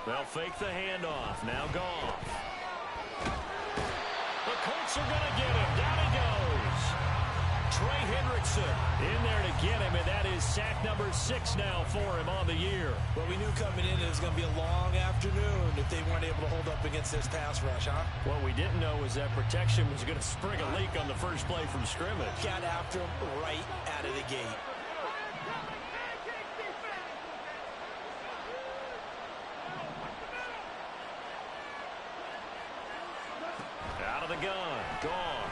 They'll fake the handoff. Now Goff. The Colts are going to get him. Down he goes. Trey Hendrickson in there to get him, and that is sack number 6 now for him on the year. Well, we knew coming in it was going to be a long afternoon if they weren't able to hold up against this pass rush, huh? What we didn't know was that protection was going to spring a leak on the first play from scrimmage. Got after him right out of the gate. Out of the gun. Goff.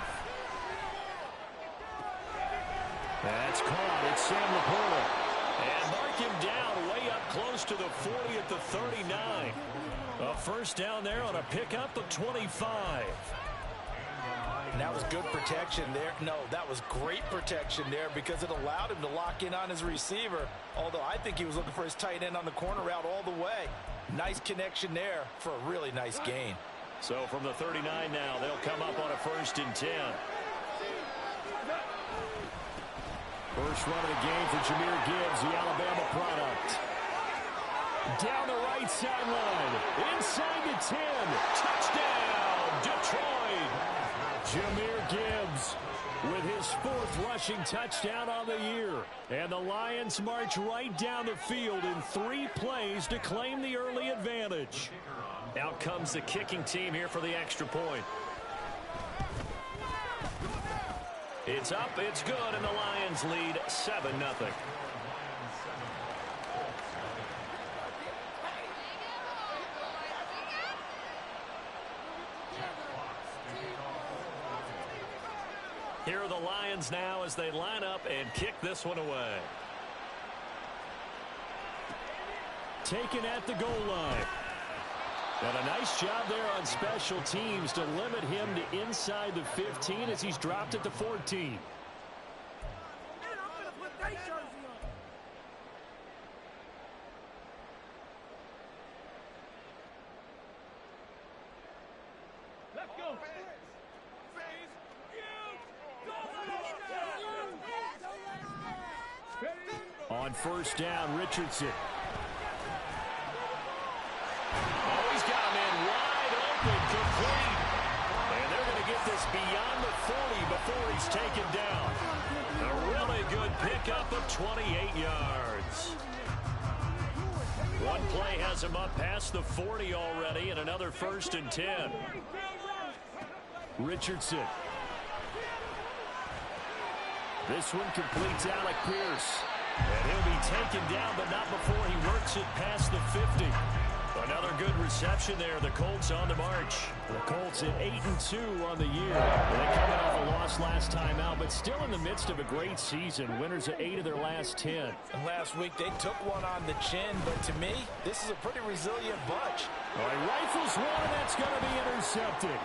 That's caught. It's Sam Laporta. And mark him down way up close to the 40 at the 39. A first down there on a pickup of 25. And that was good protection there. No, that was great protection there because it allowed him to lock in on his receiver. Although I think he was looking for his tight end on the corner route all the way. Nice connection there for a really nice gain. So from the 39 now, they'll come up on a 1st and 10. First run of the game for Jahmyr Gibbs, the Alabama product. Down the right sideline, inside the 10. Touchdown, Detroit. Jahmyr Gibbs with his 4th rushing touchdown on the year. And the Lions march right down the field in 3 plays to claim the early advantage. Out comes the kicking team here for the extra point. It's up, it's good, and the Lions lead 7-0. Here are the Lions now as they line up and kick this one away. Taken at the goal line. And a nice job there on special teams to limit him to inside the 15 as he's dropped at the 14. Let's go. On first down, Richardson. Complete. And they're going to get this beyond the 40 before he's taken down. A really good pickup of 28 yards. One play has him up past the 40 already, and another 1st and 10. Richardson. This one completes Alec Pierce. And he'll be taken down, but not before he works it past the 50. Another good reception there. The Colts on the march. The Colts at 8-2 on the year. They coming off a loss last time out, but still in the midst of a great season. Winners of 8 of their last 10. And last week they took one on the chin, but to me, this is a pretty resilient bunch. All right, rifles one, and that's going to be intercepted.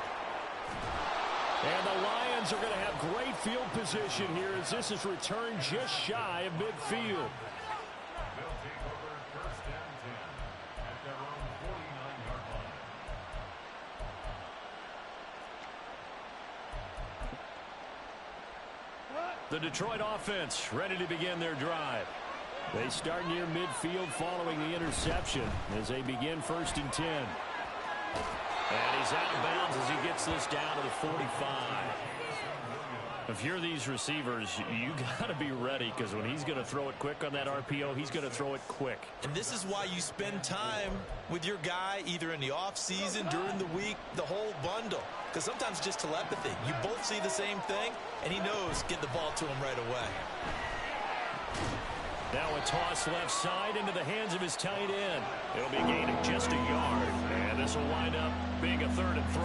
And the Lions are going to have great field position here as this is returned just shy of midfield. The Detroit offense ready to begin their drive. They start near midfield following the interception as they begin 1st and 10. And he's out of bounds as he gets this down to the 45. If you're these receivers, you got to be ready because when he's going to throw it quick on that RPO, he's going to throw it quick. And this is why you spend time with your guy either in the offseason, during the week, the whole bundle. Because sometimes just telepathy. You both see the same thing, and he knows get the ball to him right away. Now a toss left side into the hands of his tight end. It'll be a gain of just a yard. And this will wind up being a 3rd and 3.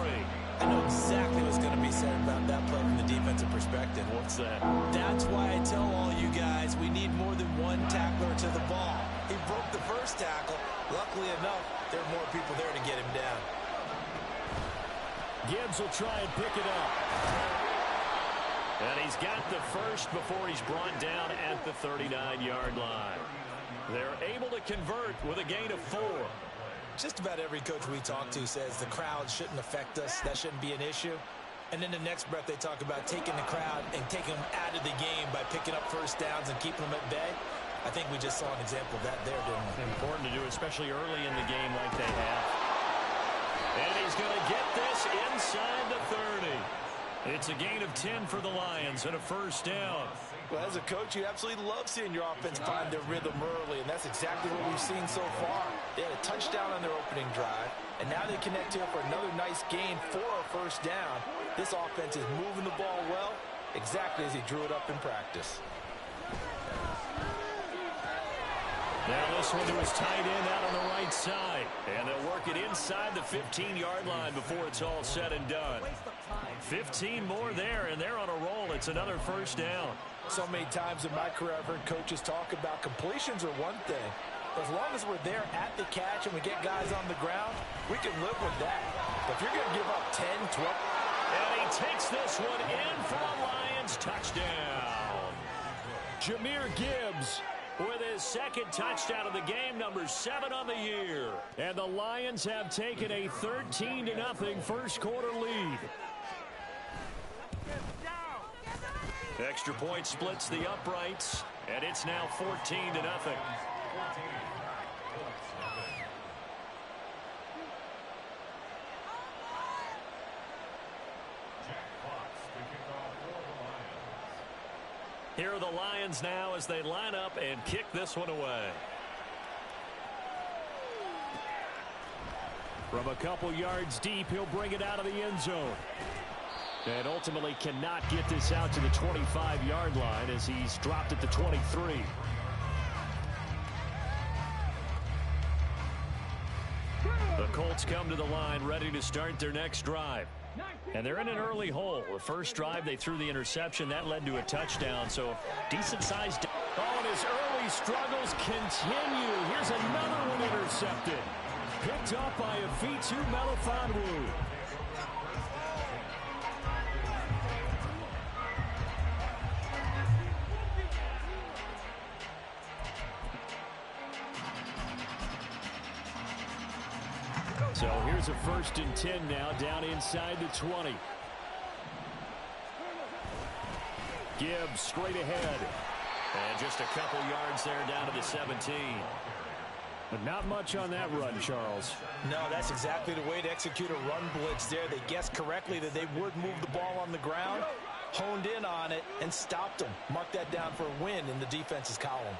I know exactly what's going to be said about that play from the defensive perspective. What's that? That's why I tell all you guys we need more than one tackler to the ball. He broke the first tackle. Luckily enough, there are more people there to get him down. Gibbs will try and pick it up. And he's got the first before he's brought down at the 39-yard line. They're able to convert with a gain of 4. Just about every coach we talk to says the crowd shouldn't affect us. That shouldn't be an issue. And then the next breath they talk about taking the crowd and taking them out of the game by picking up first downs and keeping them at bay. I think we just saw an example of that there, didn't we? Important to do, especially early in the game like they have. And he's going to get this inside the 30. It's a gain of 10 for the Lions and a first down. Well, as a coach, you absolutely love seeing your offense find their rhythm early, and that's exactly what we've seen so far. They had a touchdown on their opening drive, and now they connect here for another nice gain for a first down. This offense is moving the ball well, exactly as he drew it up in practice. Now this one to his tight end out on the right side. And they'll work it inside the 15-yard line before it's all said and done. 15 more there, and they're on a roll. It's another first down. So many times in my career I've heard coaches talk about completions are one thing. As long as we're there at the catch and we get guys on the ground, we can live with that. But if you're going to give up 10, 12... And he takes this one in for a Lions touchdown. Jahmyr Gibbs with his second touchdown of the game, number 7 on the year. And the Lions have taken a 13-0 first quarter lead. Extra point splits the uprights, and it's now 14-0. Here are the Lions now as they line up and kick this one away. From a couple yards deep, he'll bring it out of the end zone. And ultimately cannot get this out to the 25-yard line as he's dropped at the 23. The Colts come to the line ready to start their next drive. And they're in an early hole. The first drive, they threw the interception. That led to a touchdown. So decent-sized. Oh, and his early struggles continue. Here's another one intercepted. Picked up by Afitu Melifonwu. So here's a 1st and 10 now, down inside the 20. Gibbs straight ahead. And just a couple yards there down to the 17. But not much on that run, Charles. No, that's exactly the way to execute a run blitz there. They guessed correctly that they would move the ball on the ground, honed in on it, and stopped them. Mark that down for a win in the defense's column.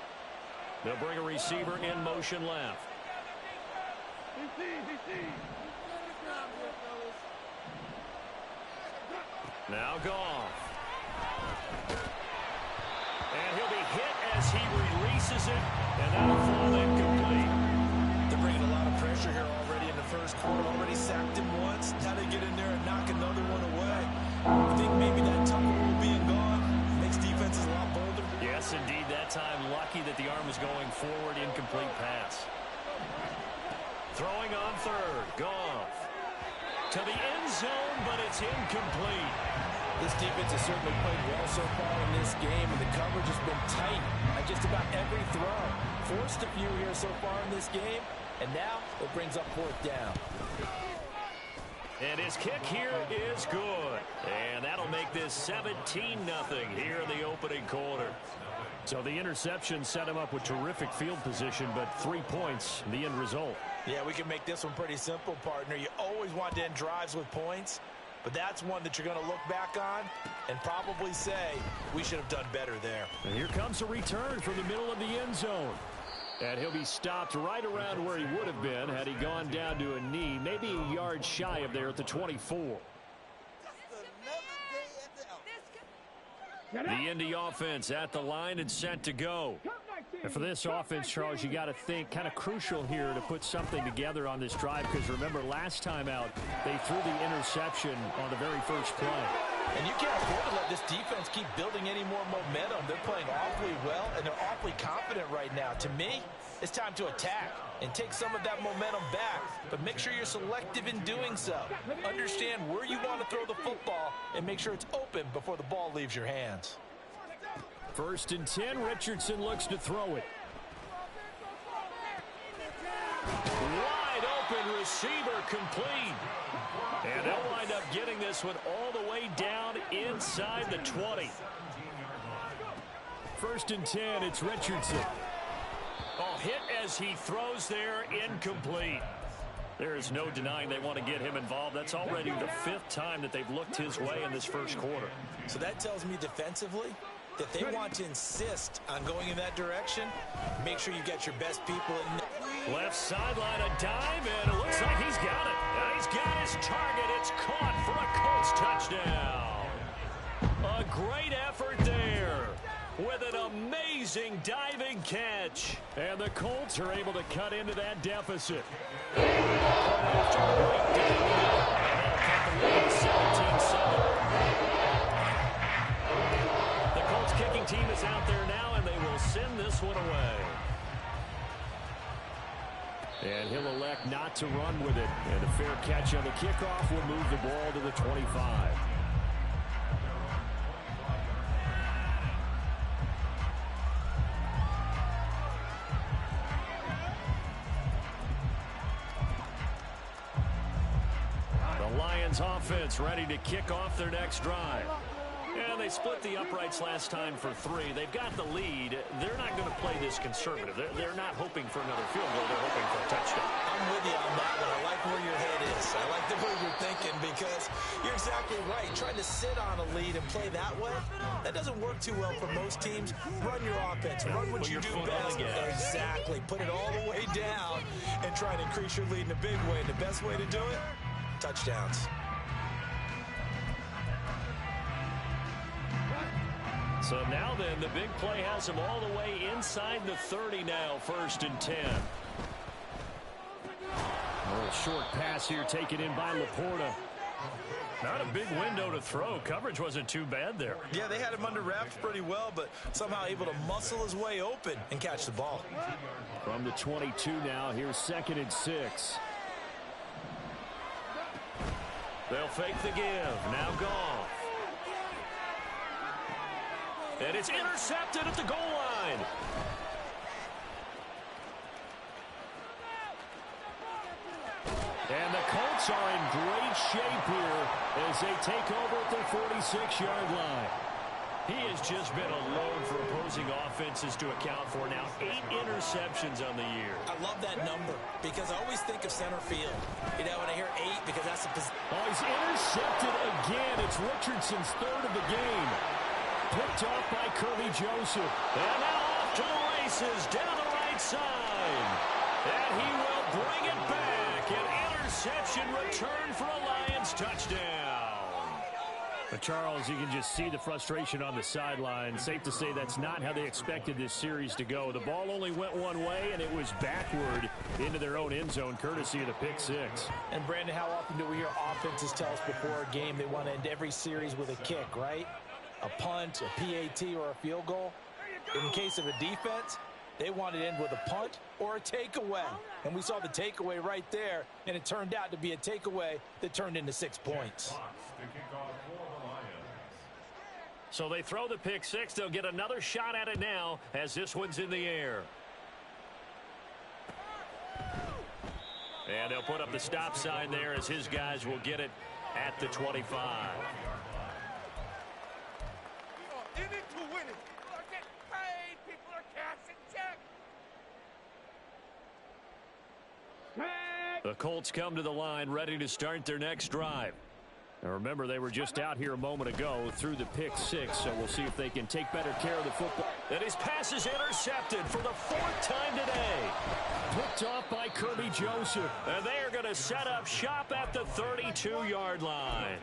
They'll bring a receiver in motion left. Now Goff. And he'll be hit as he releases it, and that'll fall incomplete. They're bringing a lot of pressure here already in the first quarter. Already sacked him once. Now they get in there and knock another one away. I think maybe that Tucker rule being gone makes defenses a lot bolder. Yes, indeed. That time lucky that the arm was going forward. Incomplete pass. Throwing on third. Goff. To the end zone, but it's incomplete. This defense has certainly played well so far in this game, and the coverage has been tight on just about every throw. Forced a few here so far in this game, and now it brings up 4th down. And his kick here is good. And that'll make this 17-0 here in the opening quarter. So the interception set him up with terrific field position, but 3 points, the end result. Yeah, we can make this one pretty simple, partner. You always want to end drives with points, but that's one that you're going to look back on and probably say, we should have done better there. And here comes a return from the middle of the end zone. And he'll be stopped right around where he would have been had he gone down to a knee, maybe a yard shy of there at the 24. The Indy offense at the line and set to go. And for this offense, Charles, you got to think kind of crucial here to put something together on this drive, because remember last time out they threw the interception on the very first play. And you can't afford to let this defense keep building any more momentum. They're playing awfully well, and they're awfully confident right now. To me, it's time to attack and take some of that momentum back, but make sure you're selective in doing so. Understand where you want to throw the football and make sure it's open before the ball leaves your hands. 1st and 10, Richardson looks to throw it. Wide open receiver, complete. And they'll wind up getting this one all the way down inside the 20. 1st and 10, it's Richardson. Oh, hit as he throws there, incomplete. There is no denying they want to get him involved. That's already the 5th time that they've looked his way in this first quarter. So that tells me defensively that they want to insist on going in that direction. Make sure you get your best people in. Left sideline, a dive, and it looks like he's got it. He's got his target. It's caught for a Colts touchdown. A great effort there with an amazing diving catch. And the Colts are able to cut into that deficit. The Colts kicking team is out there now, and they will send this one away. And he'll elect not to run with it. And a fair catch on the kickoff will move the ball to the 25. The Lions offense ready to kick off their next drive. And they split the uprights last time for 3. They've got the lead. They're not going to play this conservative. They're not hoping for another field goal. They're hoping for a touchdown. I'm with you on that one. I like where your head is. I like the way you're thinking because you're exactly right. Trying to sit on a lead and play that way, that doesn't work too well for most teams. Run your offense. Run what you do best. Exactly. Put it all the way down and try to increase your lead in a big way. The best way to do it, touchdowns. So now then, the big play has him all the way inside the 30 now, 1st and 10. A little short pass here taken in by Laporta. Not a big window to throw. Coverage wasn't too bad there. Yeah, they had him under wraps pretty well, but somehow able to muscle his way open and catch the ball. From the 22 now, here's 2nd and 6. They'll fake the give. Now Goff. And it's intercepted at the goal line. And the Colts are in great shape here as they take over at their 46-yard line. He has just been a load for opposing offenses to account for. Now 8 interceptions on the year. I love that number because I always think of center field. You know, when I hear 8 because that's a position. Oh, he's intercepted again. It's Richardson's 3rd of the game. Picked off by Kirby Joseph. And now off to the races down the right side. And he will bring it back. An interception return for a Lions touchdown. But Charles, you can just see the frustration on the sideline. Safe to say that's not how they expected this series to go. The ball only went one way, and it was backward into their own end zone, courtesy of the pick 6. And, Brandon, how often do we hear offenses tell us before a game they want to end every series with a kick, right? A punt, a PAT, or a field goal. In case of a defense, they want to end with a punt or a takeaway. And we saw the takeaway right there, and it turned out to be a takeaway that turned into 6 points. So they throw the pick 6. They'll get another shot at it now as this one's in the air. And they'll put up the stop sign there as his guys will get it at the 25. In it to win it. People are getting paid. People are cashing checks. The Colts come to the line ready to start their next drive. Now remember, they were just out here a moment ago through the pick 6, so we'll see if they can take better care of the football. And his pass is intercepted for the 4th time today. Picked off by Kirby Joseph. And they are going to set up shop at the 32-yard line.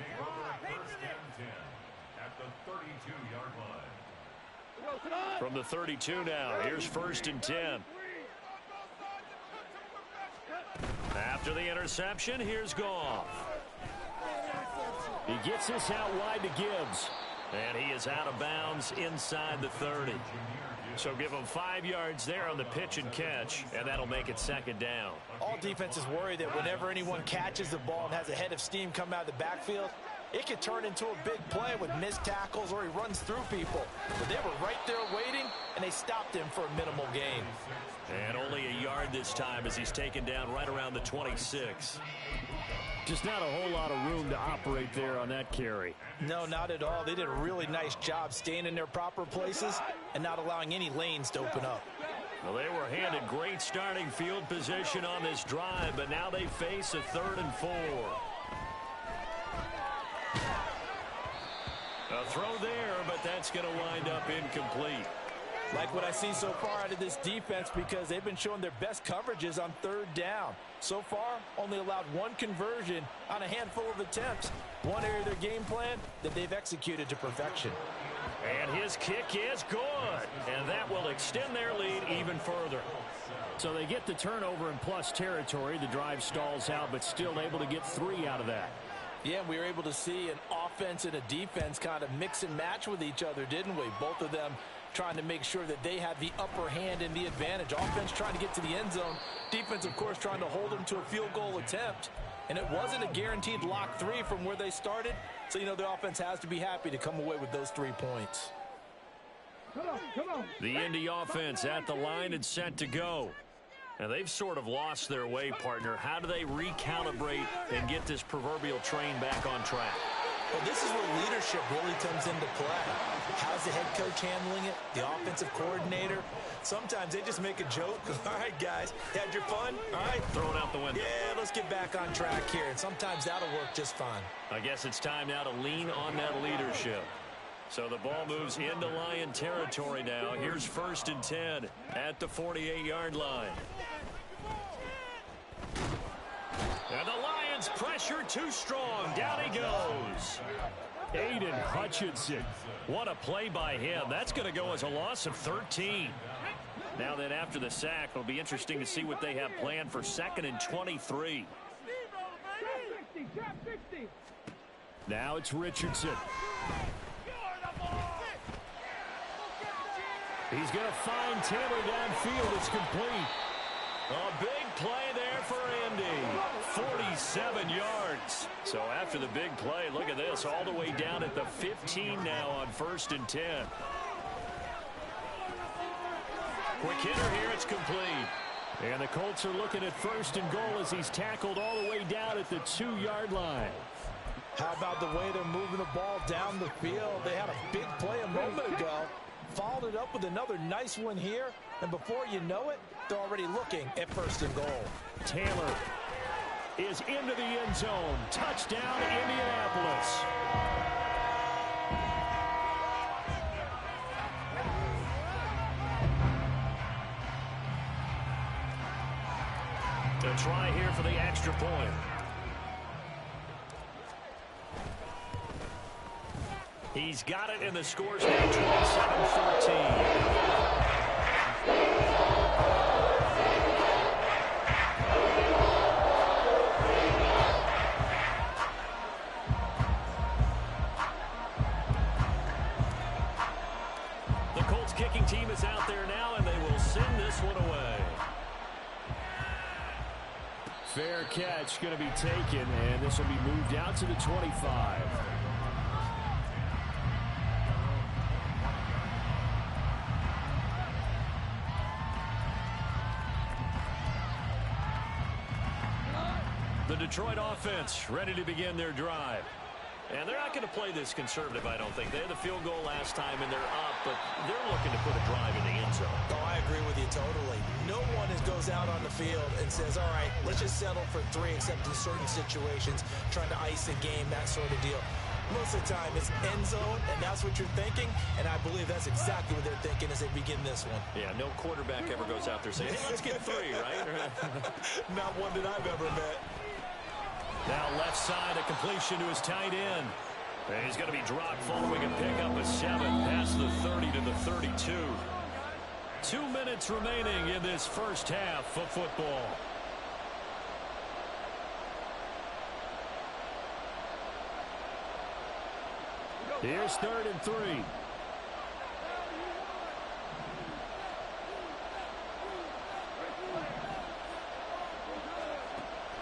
From the 32 now, here's 1st and 10. After the interception, here's Goff. He gets this out wide to Gibbs. And he is out of bounds inside the 30. So give him 5 yards there on the pitch and catch, and that'll make it 2nd down. All defenses worry that whenever anyone catches the ball and has a head of steam come out of the backfield, it could turn into a big play with missed tackles or he runs through people. But they were right there waiting, and they stopped him for a minimal gain. And only a yard this time as he's taken down right around the 26. Just not a whole lot of room to operate there on that carry. No, not at all. They did a really nice job staying in their proper places and not allowing any lanes to open up. Well, they were handed great starting field position on this drive, but now they face a 3rd and 4. A throw there, but that's going to wind up incomplete. Like what I see so far out of this defense, because they've been showing their best coverages on 3rd down. So far, only allowed 1 conversion on a handful of attempts. One area of their game plan that they've executed to perfection. And his kick is good. And that will extend their lead even further. So they get the turnover in plus territory. The drive stalls out, but still able to get 3 out of that. Yeah, we were able to see an offense and a defense kind of mix and match with each other, didn't we? Both of them trying to make sure that they had the upper hand and the advantage. Offense trying to get to the end zone. Defense, of course, trying to hold them to a field goal attempt. And it wasn't a guaranteed lock 3 from where they started. So, you know, the offense has to be happy to come away with those 3 points. Come on. The Indy offense at the line and set to go. Now, they've sort of lost their way, partner. How do they recalibrate and get this proverbial train back on track? Well, this is where leadership really comes into play. How's the head coach handling it? The offensive coordinator? Sometimes they just make a joke. All right, guys, had your fun? All right. Throw it out the window. Yeah, let's get back on track here. And sometimes that'll work just fine. I guess it's time now to lean on that leadership. So the ball moves into Lion territory now. Here's 1st and 10 at the 48-yard line. And the Lions pressure too strong. Down he goes. Aiden Hutchinson. What a play by him. That's going to go as a loss of 13. Now then, after the sack, it'll be interesting to see what they have planned for 2nd and 23. Now it's Richardson. He's going to find Taylor downfield. It's complete. A big play there for Indy. 47 yards. So after the big play, look at this. All the way down at the 15 now on 1st and 10. Quick hitter here. It's complete. And the Colts are looking at 1st and goal as he's tackled all the way down at the 2-yard line. How about the way they're moving the ball down the field? They had a big play a moment ago. Followed it up with another nice one here. And before you know it, they're already looking at 1st and goal. Taylor is into the end zone. Touchdown, Indianapolis. To try here for the extra point. He's got it, and the score's now 27-14. The Colts kicking team is out there now, and they will send this one away. Fair catch going to be taken, and this will be moved out to the 25. The Detroit offense ready to begin their drive. And they're not going to play this conservative, I don't think. They had the field goal last time, and they're up, but they're looking to put a drive in the end zone. Oh, I agree with you totally. No one goes out on the field and says, all right, let's just settle for 3, except in certain situations, trying to ice a game, that sort of deal. Most of the time, it's end zone, and that's what you're thinking, and I believe that's exactly what they're thinking as they begin this one. Yeah, no quarterback ever goes out there saying, hey, let's get 3, right? Not one that I've ever met. Now left side, a completion to his tight end. And he's going to be dropped following a pickup of 7 past the 30 to the 32. 2 minutes remaining in this first half of football. Here's 3rd and 3.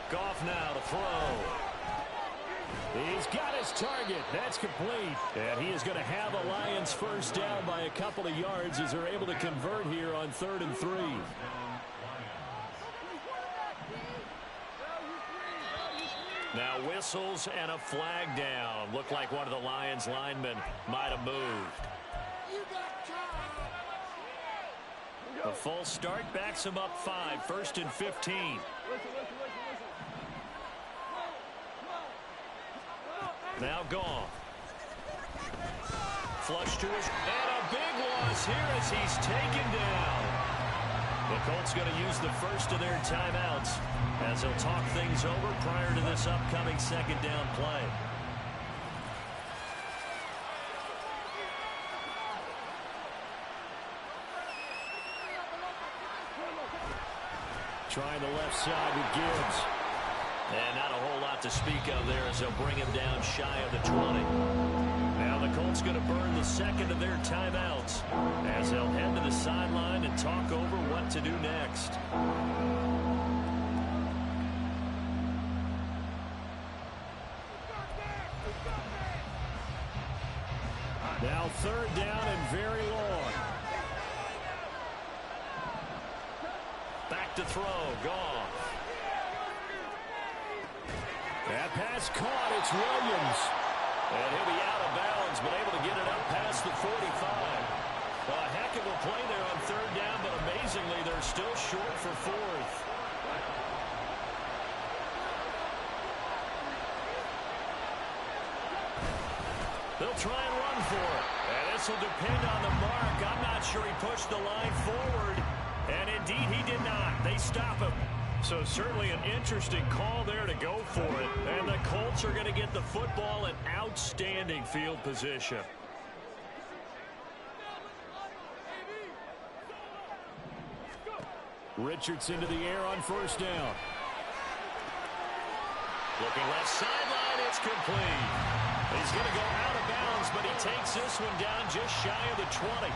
Goff now to throw. He's got his target. That's complete. And he is going to have a Lions first down by a couple of yards as they're able to convert here on 3rd and 3. Now whistles and a flag down. Looked like one of the Lions linemen might have moved. A false start backs him up 5, 1st and 15. Now Goff. Flush to his, and a big loss here as he's taken down. The Colts going to use the first of their timeouts as they'll talk things over prior to this upcoming second down play. Trying the left side with Gibbs. And not a whole lot to speak of there as they'll bring him down shy of the 20. Now the Colts going to burn the second of their timeouts as they'll head to the sideline and talk over what to do next. Now 3rd down and very long. Back to throw. Goff. That pass caught. It's Williams. And he'll be out of bounds, but able to get it up past the 45. Well, a heck of a play there on 3rd down, but amazingly, they're still short for 4th. They'll try and run for it. And this will depend on the mark. I'm not sure he pushed the line forward. And indeed, he did not. They stop him. So certainly an interesting call there to go for it. And the Colts are going to get the football in outstanding field position. Richardson to the air on 1st down. Looking left sideline, it's complete. He's going to go out of bounds, but he takes this one down just shy of the 20.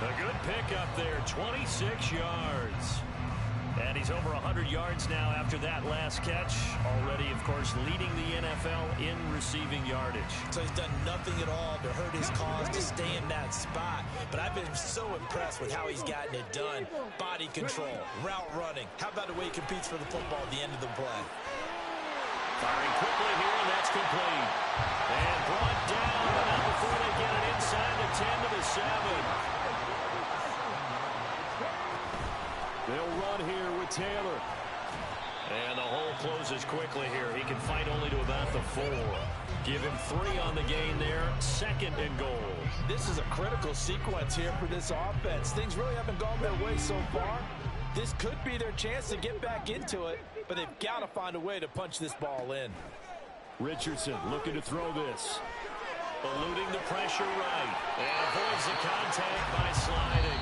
A good pickup there, 26 yards. And he's over 100 yards now after that last catch. Already, of course, leading the NFL in receiving yardage. So he's done nothing at all to hurt his cause to stay in that spot. But I've been so impressed with how he's gotten it done. Body control, route running. How about the way he competes for the football at the end of the play? Firing quickly here, and that's complete. And brought down, but not before they get it inside the 10 to the 7. They'll run here with Taylor. And the hole closes quickly here. He can fight only to about the 4. Give him 3 on the gain there. 2nd and goal. This is a critical sequence here for this offense. Things really haven't gone their way so far. This could be their chance to get back into it, but they've got to find a way to punch this ball in. Richardson looking to throw this. Eluding the pressure right. And avoids the contact by sliding.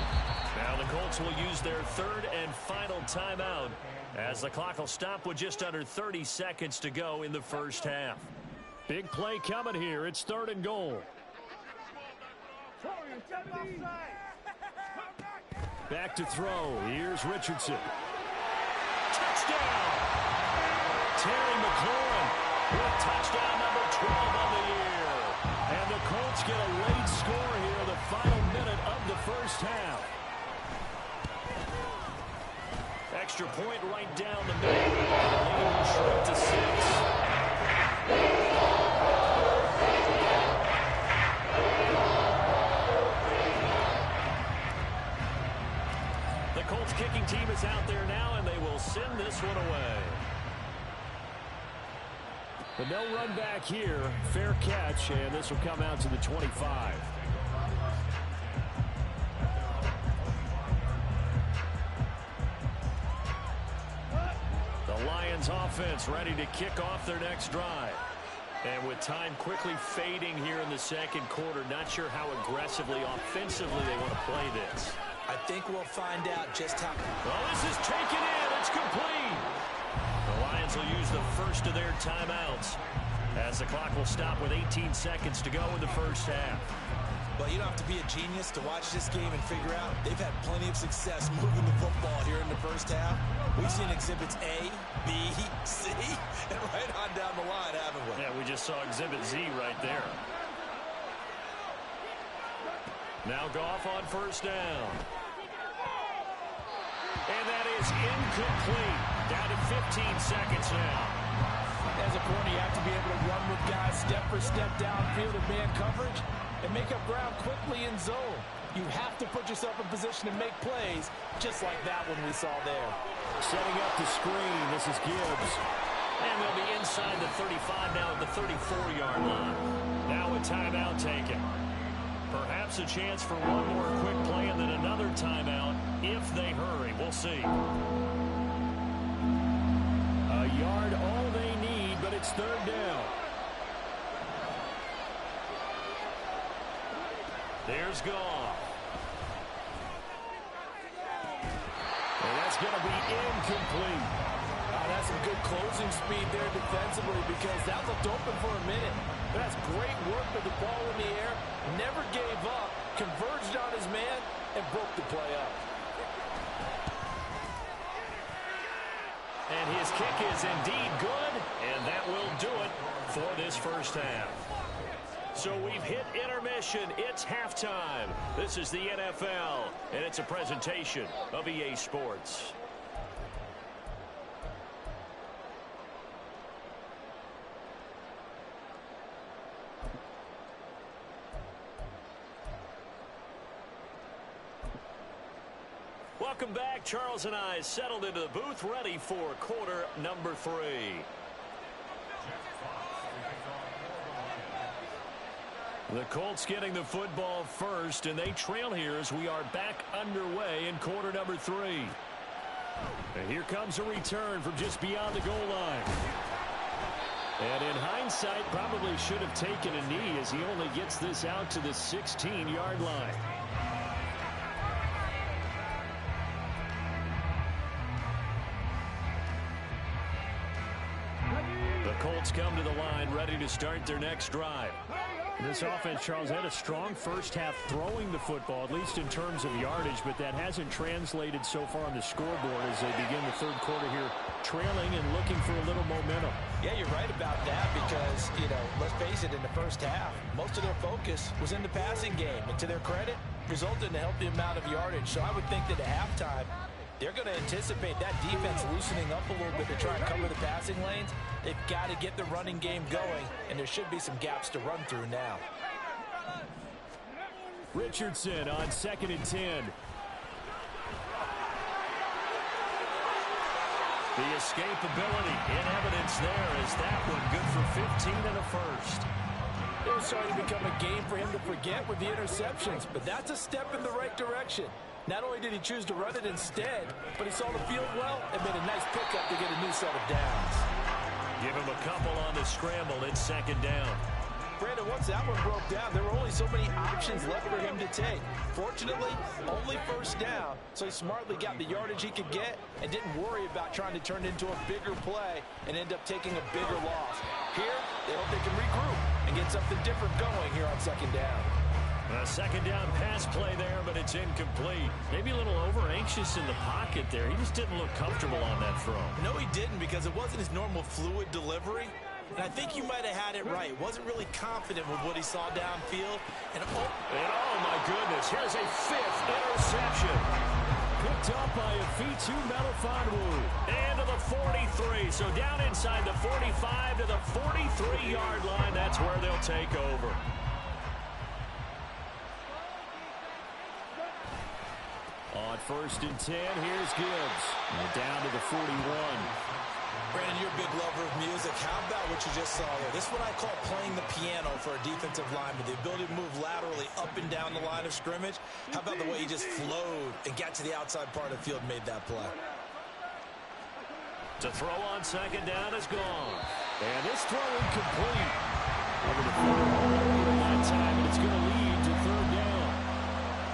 Now the Colts will use their 3rd and final timeout as the clock will stop with just under 30 seconds to go in the first half. Big play coming here. It's 3rd and goal. Back to throw. Here's Richardson. Touchdown! Terry McLaurin with touchdown number 12 on the year. And the Colts get a late score here in the final minute of the first half. Extra point right down the middle. The lead will shrink to 6. The Colts kicking team is out there now, and they will send this one away. But no run back here. Fair catch, and this will come out to the 25. The Lions offense ready to kick off their next drive. And with time quickly fading here in the second quarter, not sure how aggressively, offensively they want to play this. I think we'll find out just how. Well, this is taken in. It's complete. The Lions will use the first of their timeouts as the clock will stop with 18 seconds to go in the first half. Well, you don't have to be a genius to watch this game and figure out they've had plenty of success moving the football here in the first half. We've seen exhibits A, B, C, and right on down the line, haven't we? Yeah, we just saw exhibit Z right there. Now Goff on 1st down. And that is incomplete. Down to 15 seconds now. As a corner, you have to be able to run with guys step for step downfield in man coverage and make up ground quickly in zone. You have to put yourself in position to make plays, just like that one we saw there. Setting up the screen, this is Gibbs. And they'll be inside the 35 now at the 34-yard line. Now a timeout taken. Perhaps a chance for one more quick play and then another timeout if they hurry. We'll see. A yard all they need, but it's third down. There's Goff. And that's going to be incomplete. That's some good closing speed there defensively because that looked open for a minute. But that's great work with the ball in the air. Never gave up, converged on his man, and broke the play up. And his kick is indeed good, and that will do it for this first half. So we've hit intermission. It's halftime. This is the NFL, and it's a presentation of EA Sports. Welcome back. Charles and I settled into the booth, ready for quarter number 3. The Colts getting the football first, and they trail here as we are back underway in quarter number 3. And here comes a return from just beyond the goal line. And in hindsight, probably should have taken a knee as he only gets this out to the 16-yard line. Colts come to the line, ready to start their next drive. This offense, Charles, had a strong first half throwing the football, at least in terms of yardage, but that hasn't translated so far on the scoreboard as they begin the third quarter here, trailing and looking for a little momentum. Yeah, you're right about that because, let's face it, in the first half, most of their focus was in the passing game. And to their credit, resulted in a healthy amount of yardage. So I would think that at halftime, they're going to anticipate that defense loosening up a little bit to try and cover the passing lanes. They've got to get the running game going, and there should be some gaps to run through now. Richardson on 2nd and 10. The escapability in evidence there is that one good for 15 and a first. It was starting to become a game for him to forget with the interceptions, but that's a step in the right direction. Not only did he choose to run it instead, but he saw the field well and made a nice pickup to get a new set of downs. Give him a couple on the scramble in 2nd down. Brandon, once that one broke down, there were only so many options left for him to take. Fortunately, only first down, so he smartly got the yardage he could get and didn't worry about trying to turn it into a bigger play and end up taking a bigger loss. Here, they hope they can regroup and get something different going here on 2nd down. A 2nd down pass play there, but it's incomplete. Maybe a little over-anxious in the pocket there. He just didn't look comfortable on that throw. No, he didn't because it wasn't his normal fluid delivery. And I think you might have had it right. Wasn't really confident with what he saw downfield. And oh my goodness, here's a 5th interception. Picked up by Afitu Melifonwu. And to the 43. So down inside the 45 to the 43-yard line. That's where they'll take over. On 1st and 10, here's Gibbs. And down to the 41. Brandon, you're a big lover of music. How about what you just saw there? This is what I call playing the piano for a defensive lineman. The ability to move laterally up and down the line of scrimmage. How about the way he just flowed and got to the outside part of the field and made that play? To throw on 2nd down is gone. And this throw incomplete. Over the corner that time, and it's going to lead to 3rd down.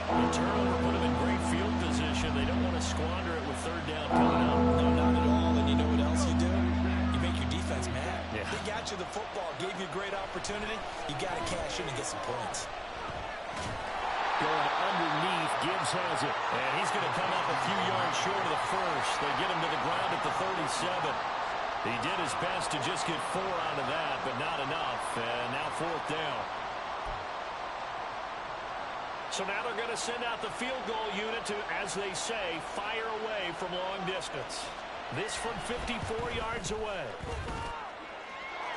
The turnover put him in great field position. They don't want to squander it with 3rd down coming up. No, not at all. And you know what else you do? You make your defense mad. Yeah. They got you the football, gave you a great opportunity. You got to cash in and get some points. Going underneath, Gibbs has it. And he's going to come up a few yards short of the first. They get him to the ground at the 37. He did his best to just get 4 out of that, but not enough. And now 4th down. So now they're going to send out the field goal unit to, as they say, fire away from long distance. This from 54 yards away.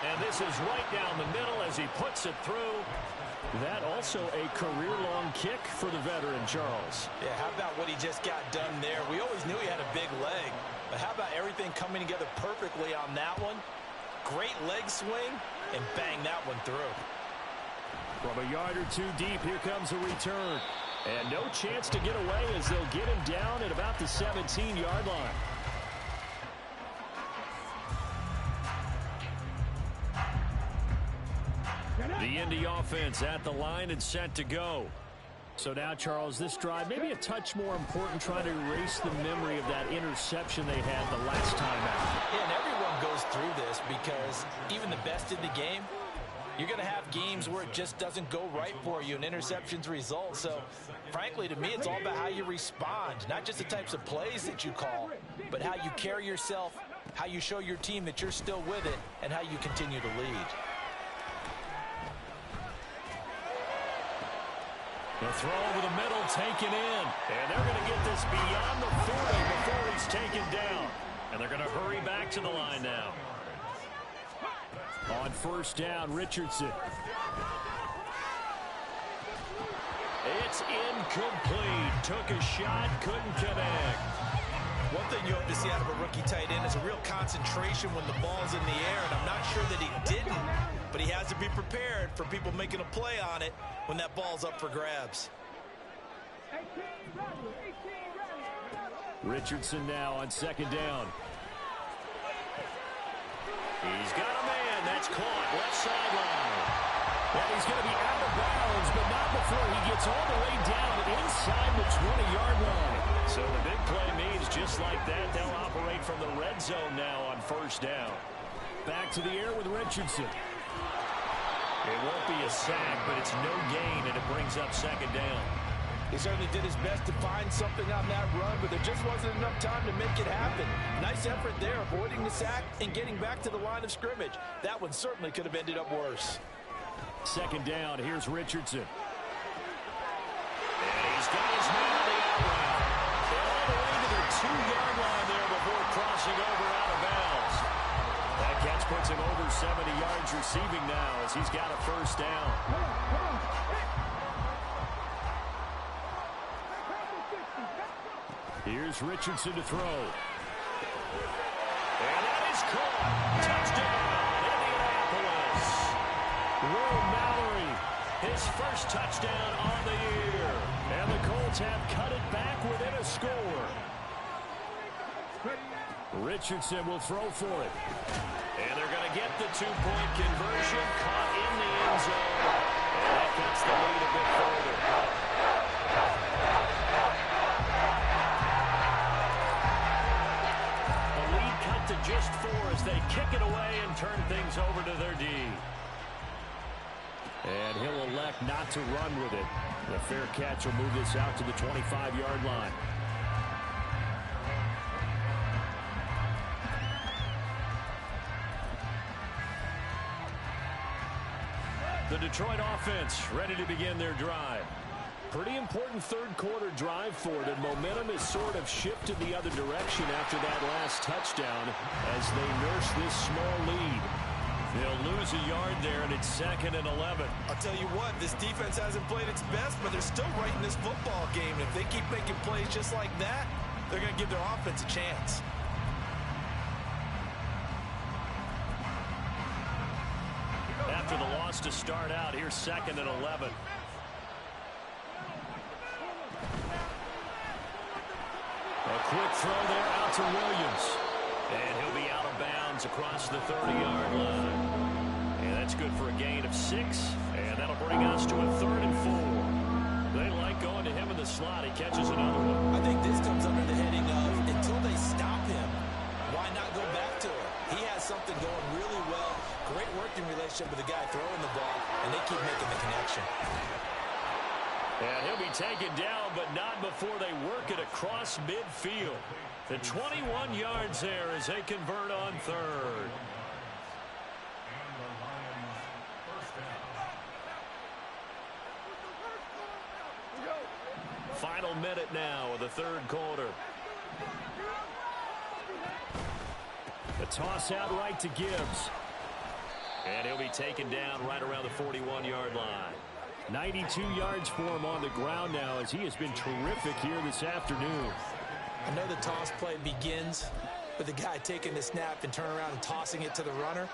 And this is right down the middle as he puts it through. That also a career-long kick for the veteran, Charles. Yeah, how about what he just got done there? We always knew he had a big leg, but how about everything coming together perfectly on that one? Great leg swing, and bang that one through. From a yard or two deep, here comes a return. And no chance to get away as they'll get him down at about the 17-yard line. The Indy offense at the line and set to go. So now, Charles, this drive maybe a touch more important, trying to erase the memory of that interception they had the last time out. Yeah, and everyone goes through this because even the best in the game, you're going to have games where it just doesn't go right for you and interceptions result. So, frankly, to me, it's all about how you respond, not just the types of plays that you call, but how you carry yourself, how you show your team that you're still with it, and how you continue to lead. The throw over the middle taken in. And they're going to get this beyond the 40 before he's taken down. And they're going to hurry back to the line now. On first down, Richardson. It's incomplete. Took a shot, couldn't connect. One thing you hope to see out of a rookie tight end is a real concentration when the ball's in the air, and I'm not sure that he didn't, but he has to be prepared for people making a play on it when that ball's up for grabs. Richardson now on second down. He's got a man. That's caught. Left sideline. And he's going to be out of bounds, but not before he gets all the way down inside the 20-yard line. So the big play means just like that, they'll operate from the red zone now on first down. Back to the air with Richardson. It won't be a sack, but it's no gain, and it brings up second down. He certainly did his best to find something on that run, but there just wasn't enough time to make it happen. Nice effort there, avoiding the sack and getting back to the line of scrimmage. That one certainly could have ended up worse. Second down, here's Richardson. And he's got his man on the out route. All the way to the 2-yard line there before crossing over out of bounds. That catch puts him over 70 yards receiving now as he's got a first down. Here's Richardson to throw. And that is caught. Touchdown, Indianapolis. Will Mallory, his first touchdown on the year. And the Colts have cut it back within a score. Richardson will throw for it. And they're going to get the 2-point conversion, caught in the end zone. And that cuts the lead a bit further. The lead cut to just 4 as they kick it away and turn things over to their D. And he'll elect not to run with it. The fair catch will move this out to the 25-yard line. The Detroit offense ready to begin their drive. Pretty important third-quarter drive for them. Momentum has sort of shifted the other direction after that last touchdown as they nurse this small lead. They'll lose a yard there, and it's 2nd and 11. I'll tell you what, this defense hasn't played its best, but they're still right in this football game. And if they keep making plays just like that, they're going to give their offense a chance. After the loss to start out, here's 2nd and 11. A quick throw there out to Williams. And he'll be out of bounds across the 30-yard line. And that's good for a gain of 6. And that'll bring us to a 3rd and 4. They like going to him in the slot. He catches another one. I think this comes under the heading of until they stop him, why not go back to him? He has something going really well. Great working relationship with the guy throwing the ball, and they keep making the connection. And he'll be taken down, but not before they work it across midfield. The 21 yards there as they convert on 3rd. Final minute now of the 3rd quarter. The toss out right to Gibbs. And he'll be taken down right around the 41-yard line. 92 yards for him on the ground now as he has been terrific here this afternoon. I know the toss play begins with the guy taking the snap and turning around and tossing it to the runner.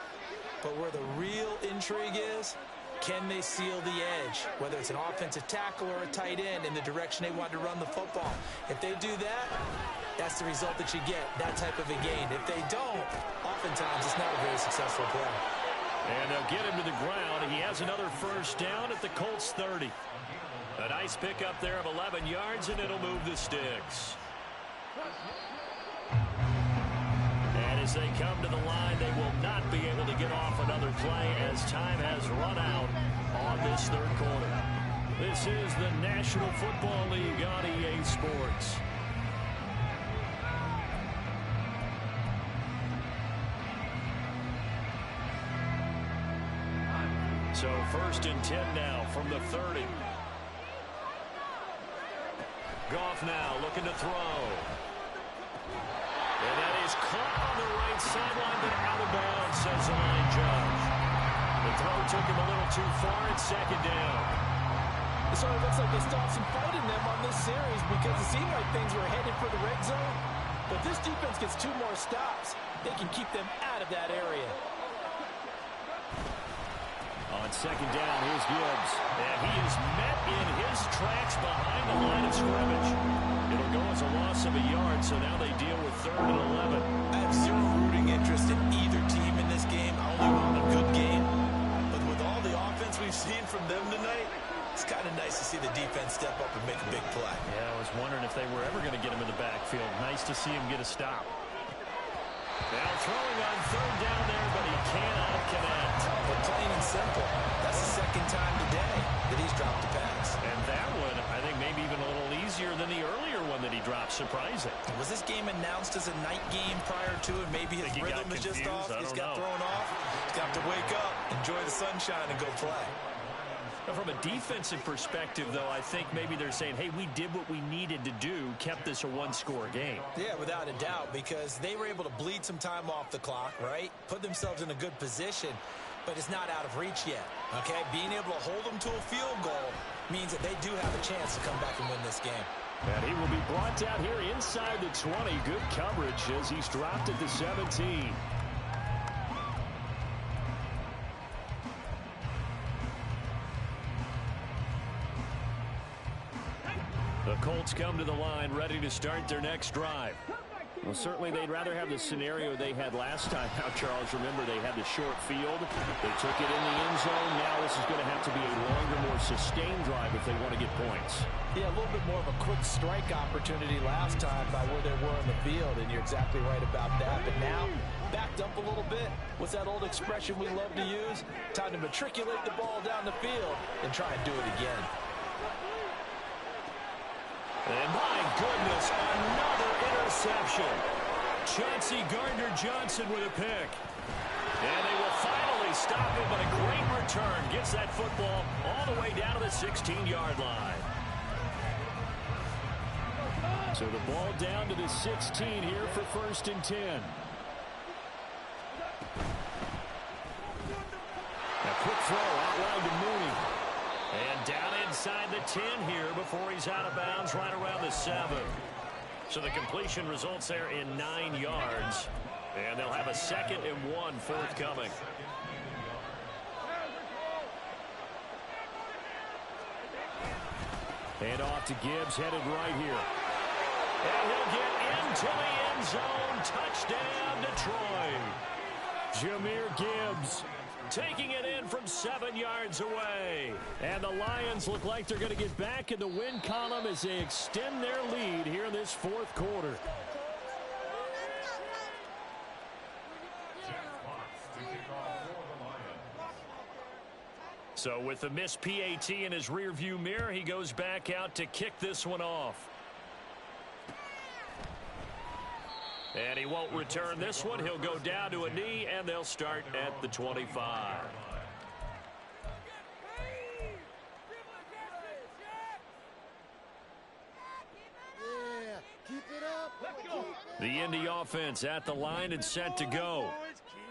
But where the real intrigue is, can they seal the edge, whether it's an offensive tackle or a tight end, in the direction they want to run the football? If they do that, that's the result that you get, that type of a gain. If they don't, oftentimes it's not a very successful play. And they'll get him to the ground. He has another first down at the Colts 30. A nice pickup there of 11 yards, and it'll move the sticks. And as they come to the line, they will not be able to get off another play as time has run out on this third quarter. This is the National Football League on EA Sports. So 1st and 10 now from the 30. Goff now looking to throw. And that is caught on the right sideline, but out of bounds, says the line judge. The throw took him a little too far. It's 2nd down. So it looks like they stopped some fight in them on this series because it seemed like things were headed for the red zone. But this defense gets 2 more stops. They can keep them out of that area. On 2nd down, here's Gibbs. And he is met in his tracks behind the line of scrimmage. It'll go as a loss of a yard, so now they deal with 3rd and 11. I have zero rooting interest in either team in this game. I only want a good game. But with all the offense we've seen from them tonight, it's kind of nice to see the defense step up and make a big play. Yeah, I was wondering if they were ever going to get him in the backfield. Nice to see him get a stop. Now throwing on 3rd down there, but he cannot connect. But plain and simple, that's the 2nd time today that he's dropped a pass. And that one, I think, maybe even a little easier than the earlier one that he dropped. Surprising. Was this game announced as a night game prior to it? Maybe his rhythm is just off. He's got thrown off. He's got to wake up, enjoy the sunshine, and go play. From a defensive perspective, though, I think maybe they're saying, hey, we did what we needed to do, kept this a one-score game. Yeah, without a doubt, because they were able to bleed some time off the clock, right? Put themselves in a good position, but it's not out of reach yet, okay? Being able to hold them to a field goal means that they do have a chance to come back and win this game. And he will be brought down here inside the 20. Good coverage as he's dropped at the 17. The Colts come to the line, ready to start their next drive. Well, certainly they'd rather have the scenario they had last time. Now, Charles, remember they had the short field. They took it in the end zone. Now this is going to have to be a longer, more sustained drive if they want to get points. Yeah, a little bit more of a quick strike opportunity last time by where they were on the field, and you're exactly right about that. But now, backed up a little bit. What's that old expression we love to use? Time to matriculate the ball down the field and try and do it again. And my goodness, another interception. Chauncey Gardner-Johnson with a pick. And they will finally stop him, but a great return. Gets that football all the way down to the 16-yard line. So the ball down to the 16 here for 1st and 10. A quick throw out wide to Mooney. And down inside the 10 here before he's out of bounds right around the 7. So the completion results there in 9 yards. And they'll have a 2nd and 1 forthcoming. Hand off to Gibbs, headed right here. And he'll get into the end zone. Touchdown, Detroit. Jahmyr Gibbs taking it in from 7 yards away. And the Lions look like they're going to get back in the win column as they extend their lead here in this 4th quarter. So with the missed PAT in his rearview mirror, he goes back out to kick this one off. And he won't return this one. He'll go down to a knee, and they'll start at the 25. The Indy offense at the line and set to go.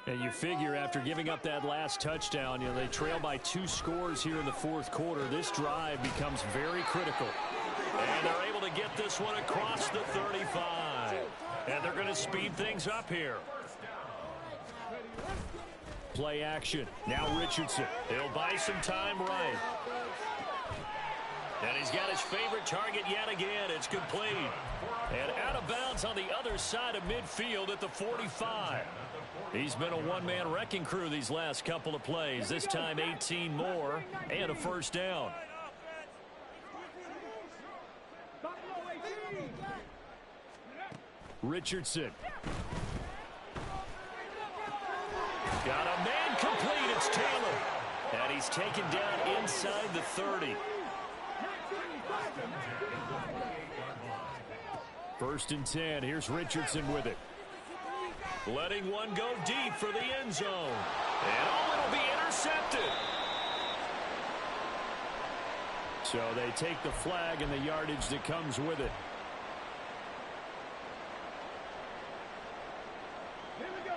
And you figure after giving up that last touchdown, they trail by 2 scores here in the fourth quarter. This drive becomes very critical. And they're able to get this one across the 35. And they're going to speed things up here. Play action. Now Richardson. He'll buy some time right. And he's got his favorite target yet again. It's complete. And out of bounds on the other side of midfield at the 45. He's been a one-man wrecking crew these last couple of plays. This time 18 more and a first down. Richardson. Got a man complete. It's Taylor. And he's taken down inside the 30. First and 10. Here's Richardson with it. Letting one go deep for the end zone. And it'll be intercepted. So they take the flag and the yardage that comes with it. Here we go.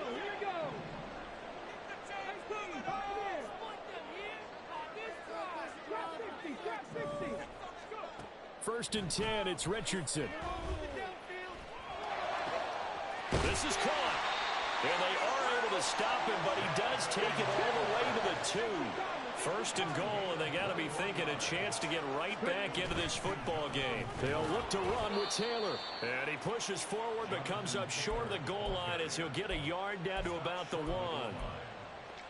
First and 10, it's Richardson. This is caught. And they are able to stop him, but he does take it all the way to the 2. First and goal, and they got to be thinking a chance to get right back into this football game. They'll look to run with Taylor. And he pushes forward, but comes up short of the goal line as he'll get a yard down to about the 1.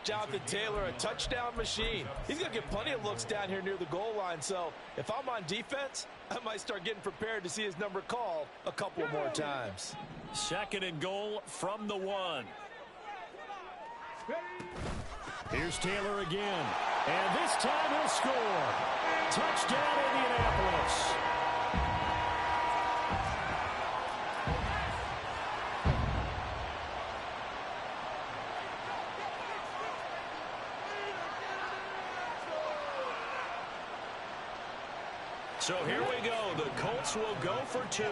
Jonathan Taylor, a touchdown machine. He's going to get plenty of looks down here near the goal line. So if I'm on defense, I might start getting prepared to see his number called a couple more times. Second and goal from the 1. Here's Taylor again. And this time he'll score. Touchdown, Indianapolis. So here we go. The Colts will go for 2.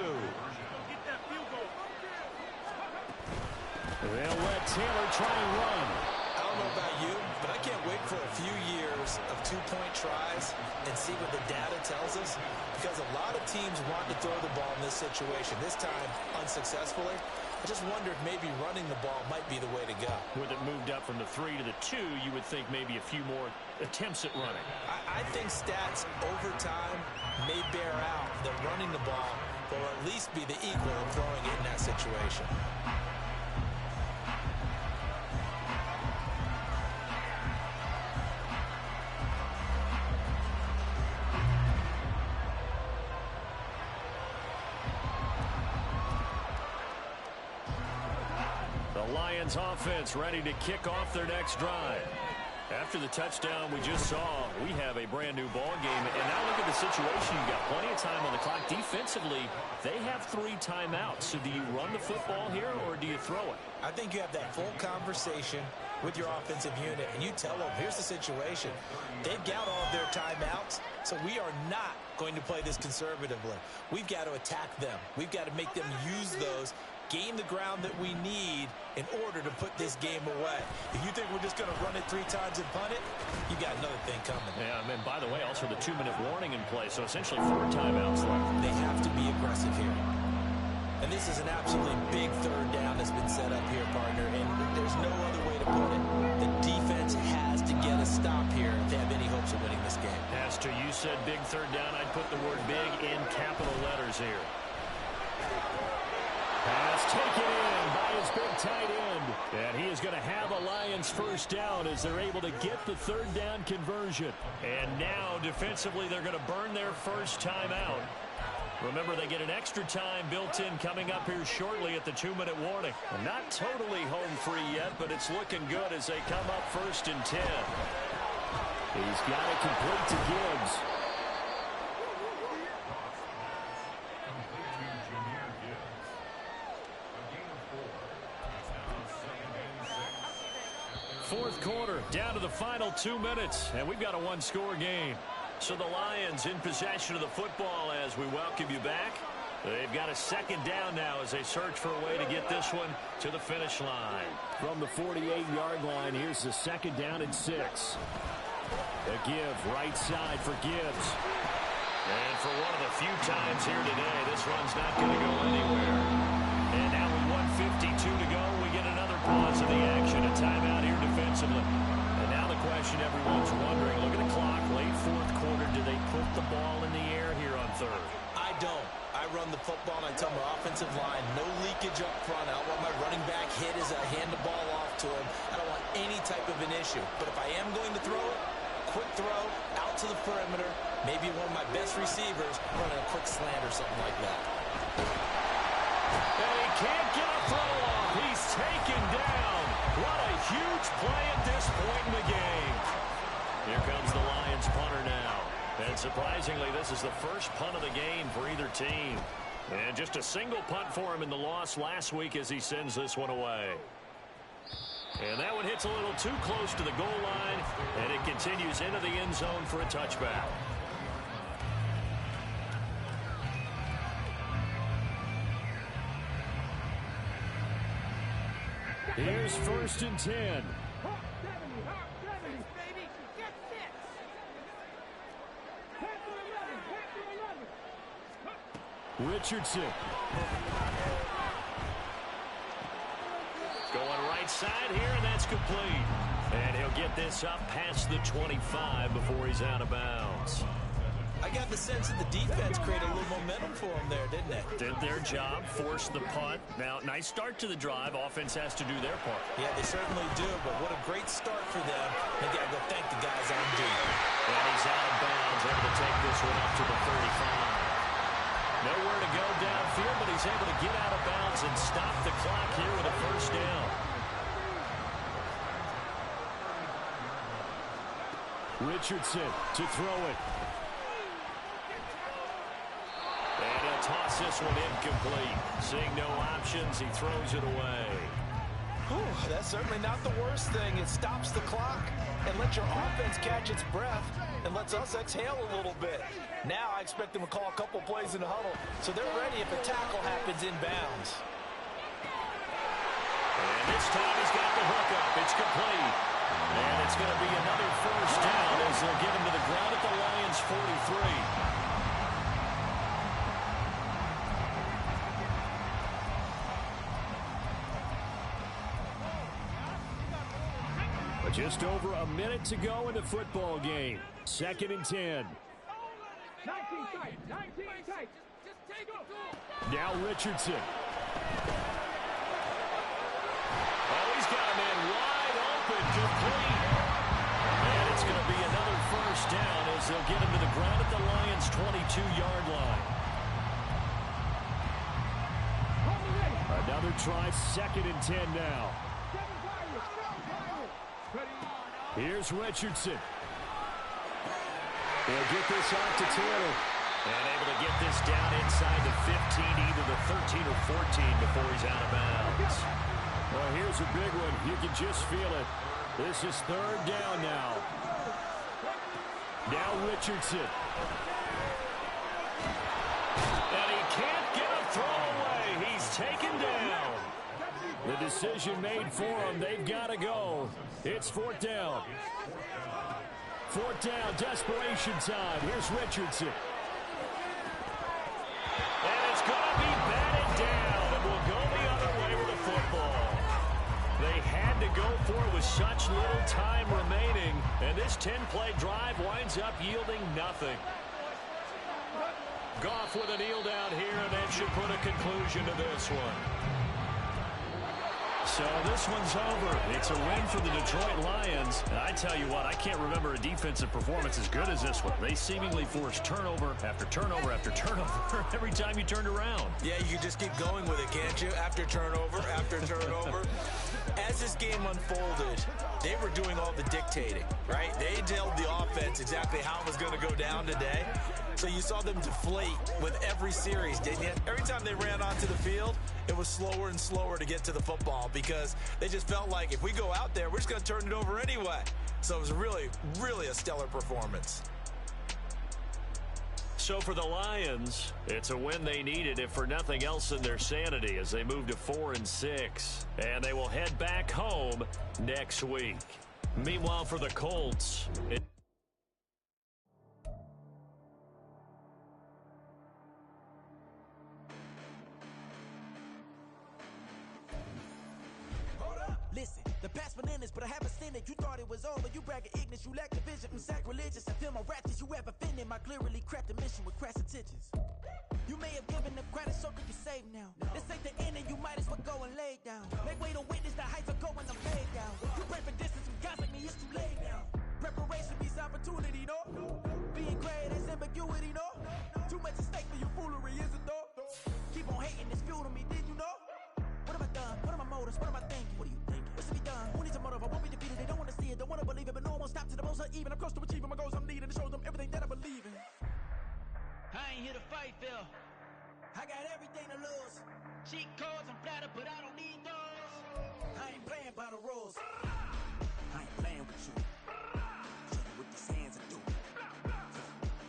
They'll let Taylor try and run. I don't know about you, but I can't wait for a few years of 2-point tries and see what the data tells us, because a lot of teams want to throw the ball in this situation. This time, unsuccessfully. I just wonder if maybe running the ball might be the way to go. With it moved up from the 3 to the 2, you would think maybe a few more attempts at running. I think stats over time may bear out that running the ball will at least be the equal of throwing it in that situation. Lions offense ready to kick off their next drive. After the touchdown we just saw, we have a brand new ball game. And now look at the situation. You've got plenty of time on the clock. Defensively, they have 3 timeouts. So do you run the football here or do you throw it? I think you have that full conversation with your offensive unit, and you tell them, here's the situation. They've got all of their timeouts, so we are not going to play this conservatively. We've got to attack them. We've got to make them use those, gain the ground that we need in order to put this game away. If you think we're just going to run it 3 times and punt it, you got another thing coming. Yeah, and by the way, also the 2-minute warning in play, so essentially 4 timeouts left. They have to be aggressive here. And this is an absolutely big 3rd down that's been set up here, partner, and there's no other way to put it. The defense has to get a stop here if they have any hopes of winning this game. As to you said big 3rd down, I'd put the word big in capital letters here. Pass taken in by his big tight end. And he is going to have a Lions first down as they're able to get the 3rd down conversion. And now defensively they're going to burn their first time out. Remember, they get an extra time built in coming up here shortly at the 2-minute warning. Not totally home free yet, but it's looking good as they come up 1st and 10. He's got it complete to Gibbs. Fourth quarter, down to the final 2 minutes, and we've got a 1-score game. So the Lions in possession of the football as we welcome you back. They've got a second down now as they search for a way to get this one to the finish line. From the 48-yard line, here's the second down and 6. A give right side for Gibbs. And for one of the few times here today, this one's not going to go anywhere. And now with 1:52 to go, we get another pause of the action. A timeout here defensively. And now the question everyone's wondering, look at the clock, late fourth quarter, do they put the ball in the air here on third? I don't. I run the football and I tell my offensive line, no leakage up front. I don't want my running back hit as I hand the ball off to him. I don't want any type of an issue. But if I am going to throw it, quick throw, out to the perimeter, maybe one of my best receivers running a quick slant or something like that. And he can't get a throw off. He's taken down. What a huge play at this point in the game. Here comes the Lions punter now. And surprisingly, this is the first punt of the game for either team. And just a single punt for him in the loss last week as he sends this one away. And that one hits a little too close to the goal line, and it continues into the end zone for a touchback. Here's 1st and 10. Richardson. Going right side here, and that's complete. And he'll get this up past the 25 before he's out of bounds. I got the sense that the defense created a little momentum for them there, didn't they? Did their job, forced the punt. Now, nice start to the drive. Offense has to do their part. Yeah, they certainly do, but what a great start for them. They got to go thank the guys on duty. And he's out of bounds, able to take this one up to the 35. Nowhere to go downfield, but he's able to get out of bounds and stop the clock here with a first down. Richardson to throw it. And he'll toss this one incomplete. Seeing no options, he throws it away. Whew, that's certainly not the worst thing. It stops the clock and lets your offense catch its breath and lets us exhale a little bit. Now I expect them to call a couple plays in the huddle, so they're ready if a tackle happens inbounds. And this time he's got the hook up. It's complete. And it's going to be another first down as they'll get him to the ground at the Lions' 43. Just over a minute to go in the football game. 2nd and 10. 19 tight. Just take it. Now Richardson. Oh, he's got a man wide open, complete. And it's going to be another first down as they'll get him to the ground at the Lions' 22-yard line. Another try, 2nd and 10 now. Here's Richardson. They'll get this off to Taylor. And able to get this down inside the 15, either the 13 or 14 before he's out of bounds. Well, here's a big one. You can just feel it. This is 3rd down now. Now Richardson. And he can't get a throw away. He's taken down. The decision made for him. They've got to go. It's 4th down. 4th down, desperation time. Here's Richardson. And it's going to be batted down. And we'll go the other way with the football. They had to go for it with such little time remaining. And this 10-play drive winds up yielding nothing. Goff with a kneel down here, and that should put a conclusion to this one. So this one's over. It's a win for the Detroit Lions. And I tell you what, I can't remember a defensive performance as good as this one. They seemingly forced turnover after turnover after turnover every time you turned around. Yeah, you can just keep going with it, can't you? After turnover, after turnover. As this game unfolded, they were doing all the dictating, right? They told the offense exactly how it was going to go down today. So you saw them deflate with every series, didn't you? Every time they ran onto the field, it was slower and slower to get to the football because they just felt like if we go out there, we're just going to turn it over anyway. So it was really, really a stellar performance. So for the Lions, it's a win they needed, if for nothing else in their sanity, as they move to 4-6. And they will head back home next week. Meanwhile, for the Colts, Listen, the past bananas, but I haven't seen it. You thought it was over, you bragging ignorance, you lack the vision. I'm sacrilegious, I feel my wrath. Did you ever offended? My clearly crafted mission with crass intentions. You may have given up credit, so could you save now? This ain't the end, and you might as well go and lay down. Make way to witness the heights are going to lay down. You pray for distance with guys like me, it's too late now. Preparation means opportunity, no? Being great is ambiguity, no? Too much at stake for your foolery, is it though? Keep on hating, it's fuel to me, did you know? What have I done? What are my motives? What am I thinking? What are you thinking? What's to be done? Who needs a motive? I won't be defeated. They don't want to see it, don't want to believe it, but no one will stop to the most even. I'm close to achieving my goals. I'm needing to show them everything that I believe in. I ain't here to fight, Phil. I got everything to lose. Cheat codes, I'm flattered, but I don't need those. I ain't playing by the rules. I ain't playing with you. Show you what these hands are doing.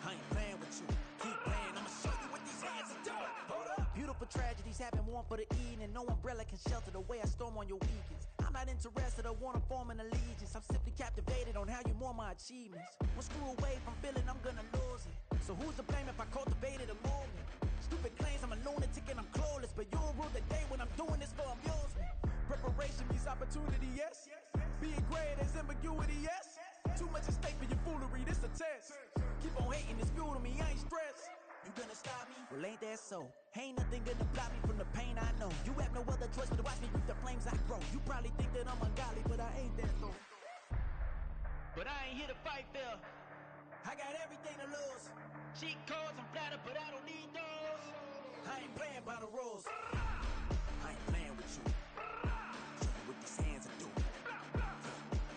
I ain't playing with you. Keep playing, I'ma show you what these hands are doing. Hold up. Beautiful tragedies happen, one for the evening. No umbrella can shelter the way I storm on your weekends. I'm not interested, I wanna form an allegiance. I'm simply captivated on how you more my achievements. One screw away from feeling I'm gonna lose it. So who's to blame if I cultivated a movement? Stupid claims I'm a lunatic and I'm clueless, but you'll rule the day when I'm doing this for amusement. Preparation means opportunity, yes. Being great is ambiguity, yes. Too much at stake for your foolery, this a test. Keep on hating, it's fuel to me, I ain't stressed. You gonna stop me? Well, ain't that so? Ain't nothing gonna block me from the pain I know. You have no other choice but to watch me reap the flames I grow. You probably think that I'm ungodly, but I ain't that though. But I ain't here to fight, Phil. I got everything to lose. Cheat codes, I'm flattered, but I don't need those. I ain't playing by the rules. I ain't playing with you. Show you what these hands are doing.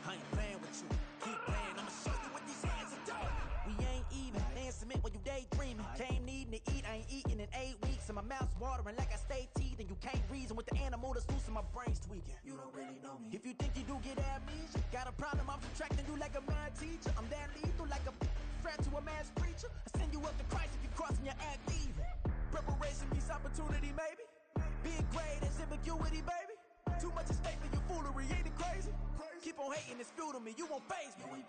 I ain't playing with you. Keep playing, I'ma show you what these hands are doing. We ain't even. They ain't submit when you daydreaming. Came needing to eat, I ain't eating in 8 weeks. And my mouth's watering like I stay teething. You can't reason with the animal that's loose and my brain's tweaking. You don't really know me. If you think you do get amnesia, got a problem, I'm subtracting you like a mad teacher. I'm that lethal like a threat to a mass preacher. I send you up to Christ if you crossing your act evil. Preparation means opportunity, maybe. Being great is ambiguity, baby. Too much at stake for your foolery, ain't it crazy? Keep on hating, it's fuel to me, you won't faze me.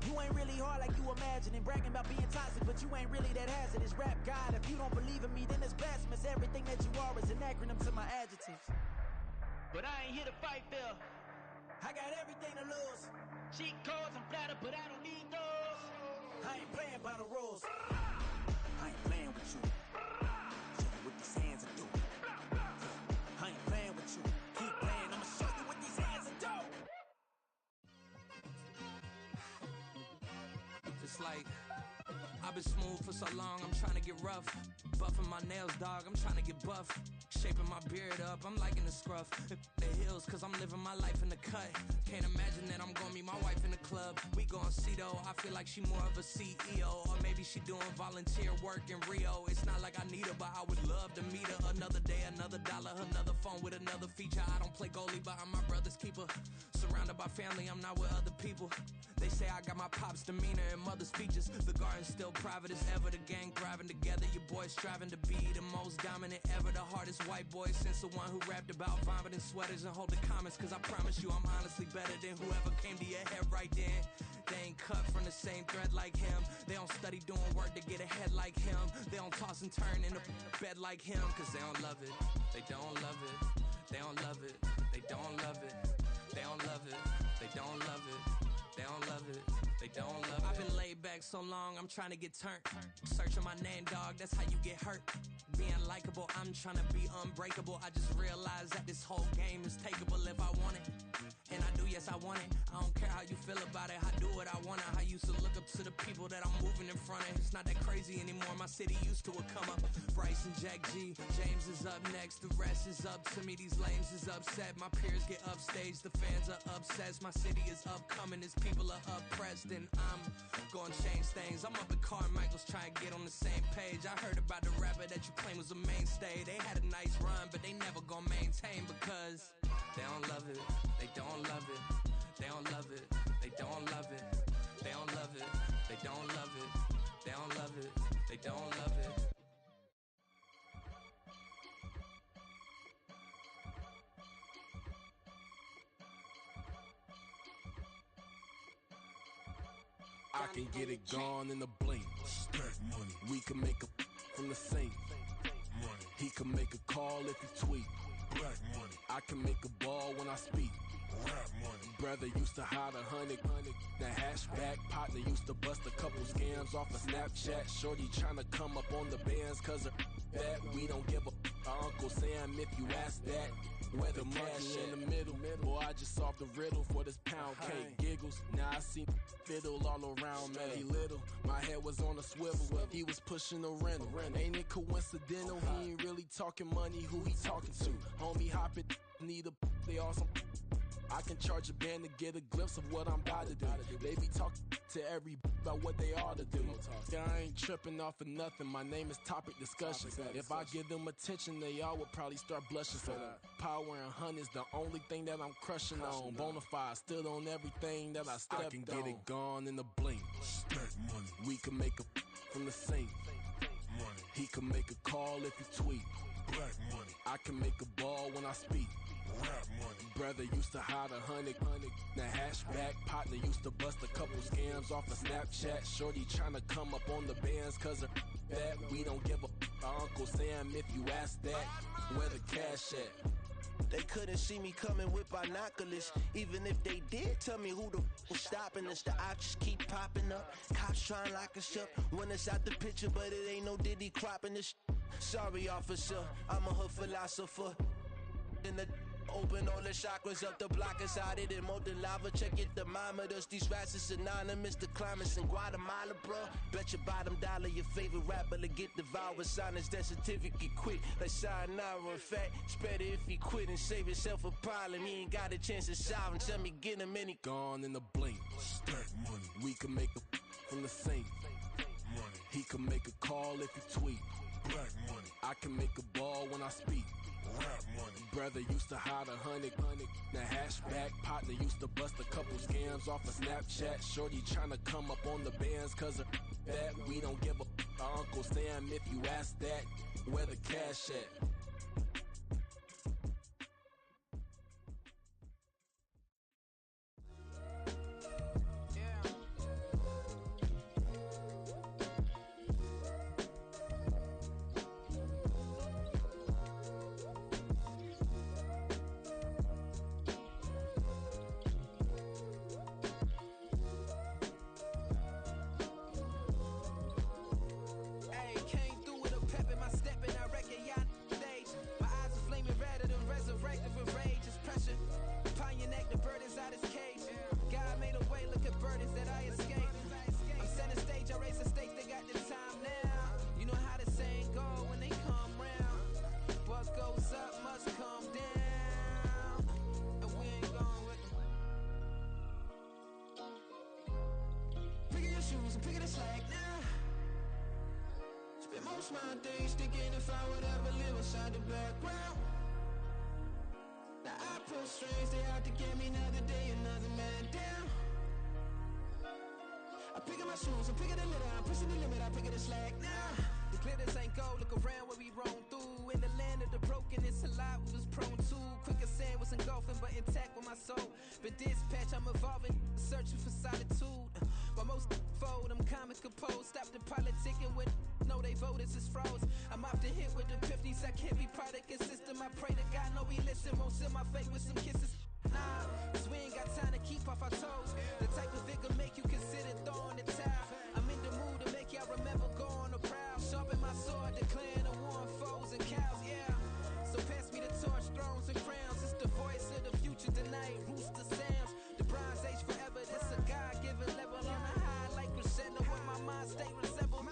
You ain't really hard like you imagining. Bragging about being toxic, but you ain't really that hazardous. Rap God, if you don't believe in me, then it's blasphemous. Everything that you are is an acronym to my adjectives. But I ain't here to fight, Phil. I got everything to lose. Cheat codes, I'm flattered, but I don't need those. I ain't playing by the rules. I ain't playing with you. Show you what these hands are doing. I ain't playing with you. Keep playing, I'ma show you what these hands are doing. It's like I've been smooth for so long, I'm trying to get rough. Buffing my nails, dog, I'm trying to get buff. Shaping my beard up, I'm liking the scruff. The heels, cause I'm living my life in the cut. Can't imagine that I'm gonna meet my wife in the club. We gon' see though, I feel like she more of a CEO. Or maybe she doing volunteer work in Rio. It's not like I need her, but I would love to meet her. Another day, another dollar, another phone with another feature. I don't play goalie, but I'm my brother's keeper. Surrounded by family, I'm not with other people. They say I got my pop's demeanor and mother's features. The garden's still private as ever. The gang thriving together. Your boys striving to be the most dominant ever. The hardest white boy since the one who rapped about vomiting sweaters and holding comments. Cause I promise you I'm honestly better than whoever came to your head right then. They ain't cut from the same thread like him. They don't study doing work to get ahead like him. They don't toss and turn in a bed like him. Cause they don't love it. They don't love it. They don't love it. They don't love it. They don't love it. They don't love it. They don't love it, they don't love it. I've been laid back so long, I'm trying to get turned. Searching my name, dog, that's how you get hurt. Being likable, I'm trying to be unbreakable. I just realized that this whole game is takeable if I want it. And I do, yes, I want it. I don't care how you feel about it, I do what I want. I used to look up to the people that I'm moving in front of. It's not that crazy anymore, my city used to come up. Bryce and Jack G, James is up next. The rest is up to me, these lames is upset. My peers get upstage, the fans are obsessed. My city is upcoming, its people are oppressed. And I'm gonna change things. I'm up at Carmichael's trying to get on the same page. I heard about the rapper that you claim was a mainstay. They had a nice run, but they never gonna maintain because they don't love it, they don't love it, they don't love it, they don't love it, they don't love it, they don't love it, They don't love it. They don't love it. I can get it gone in a blink. Stack money. We can make a from the sink. Money. He can make a call if he tweet. Black money. I can make a ball when I speak. Rap money. Brother used to hide 100. The hashback partner used to bust a couple scams off of Snapchat. Shorty tryna come up on the bands cause of that. We don't give a Uncle Sam if you ask that. Where the monkey in the middle. Boy, I just solved the riddle for this pound cake. Giggles. Now I see fiddle all around me. He little. My head was on a swivel. He was pushing a rental. Ain't it coincidental? He ain't really talking money. Who he talking to? Homie hopping. Need a. They awesome. I can charge a band to get a glimpse of what I'm about to do. They be talking to every about what they ought to do. Yeah, I ain't tripping off of nothing. My name is Topic Discussion. If I give them attention, they all would probably start blushing. So power and hunt is the only thing that I'm crushing on. Bonafide, stood on everything that I stepped on. I can get it gone in a blink. Stack money. We can make a from the sink. Money. He can make a call if he tweet. Black money. I can make a ball when I speak. Rap money. Brother used to hide 100. The hashback partner used to bust a couple scams off of Snapchat. Shorty tryna come up on the bands cause of that. We don't give a Uncle Sam if you ask that. Where the cash at? They couldn't see me coming with binoculars. Even if they did, tell me who the was stopping us. The options keep popping up. Cops trying to lock us up. When it's out the picture, but it ain't no Diddy cropping this. Sorry, officer, I'm a hood philosopher. In the open all the chakras up the block inside it and molten lava. Check your thermometers. These rats is synonymous to climates in Guatemala, bro. Bet your bottom dollar your favorite rapper to get devoured. Sign his death certificate quick. Like sayonara. In fact, it's better if he quit and save himself a problem. He ain't got a chance to solve him. Tell me get him any gone in a blink. Stack money. We can make a from the sink. Money. He can make a call if he tweet. Black money. I can make a ball when I speak. Rap money. Brother used to hide 100. The hashback partner used to bust a couple scams off of Snapchat. Shorty tryna come up on the bands cause of that. We don't give a Uncle Sam if you ask that. Where the cash at? Most my days thinking if I would ever live inside the background. Now I pull strings, they out to get me another day, another man down. I'm picking my shoes, I'm picking the litter, I'm pushing the limit, I'm picking the slack now. The glitters ain't gold, look around where we roam through. In the land of the broken, it's a lot we was prone to. Quicker sand was engulfing, but intact with my soul. Been dispatched, I'm evolving, searching for solitude. While most fold, I'm comic composed. Stop the politicking with no, they voters is froze. I'm off the hit with the 50s, I can't be product and system. I pray to God, no, he listen, won't send my fate with some kisses. Nah, cause we ain't got time to keep off our toes. The type of vigor make you consider throwing the towel. I'm in the mood to make y'all remember going to proud. Sharpen my sword, declaring the war on foes and cows, yeah. So pass me the torch, thrones and crowns. It's the voice of the future tonight, rooster sounds. The Bronze Age forever, this a God-given level on a high like crescendo where my mind stay resembled.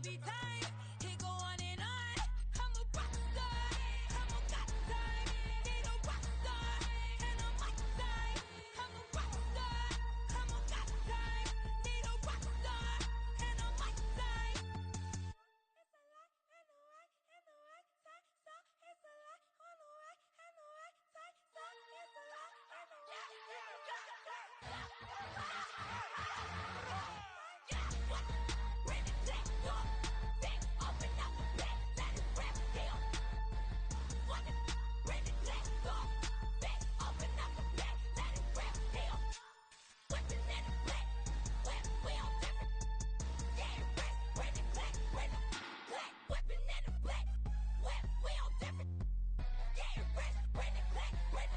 CB time. It go on and on. I'm a rock star. I'm a god star. Need a rock star. And a mic star. I'm a rock star. I'm a god star. Need a rock star. And a mic star. It's a lot and a right and the right side. So it's a lot on the right and the right side. So it's a lot and the right and the right side. Yeah, what? Bring it back, dog. Back, open up the back, let it rap deal. What? Bring it back, dog. Back, open up the back, let it rap deal. Whipping in the black, whip, we all different. Yeah, rest, bring it back, black, whipping in the black, whip, we all different. Yeah, rest, bring it back, black.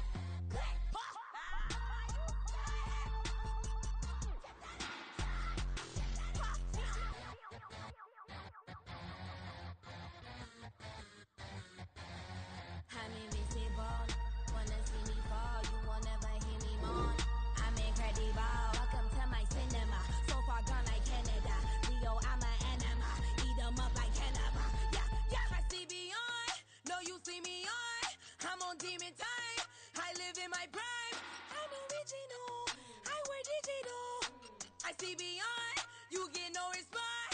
I'm invisible. Wanna see me fall, you will never hear me moan. I'm incredible. Welcome to my cinema. So far gone like Canada. Leo, I'm an anima. Eat 'em up like cannibal. Yeah, yeah. I see beyond. No, you see me on. I'm on demon time. I live in my prime. I'm original. I wear digital. I see beyond. You get no response.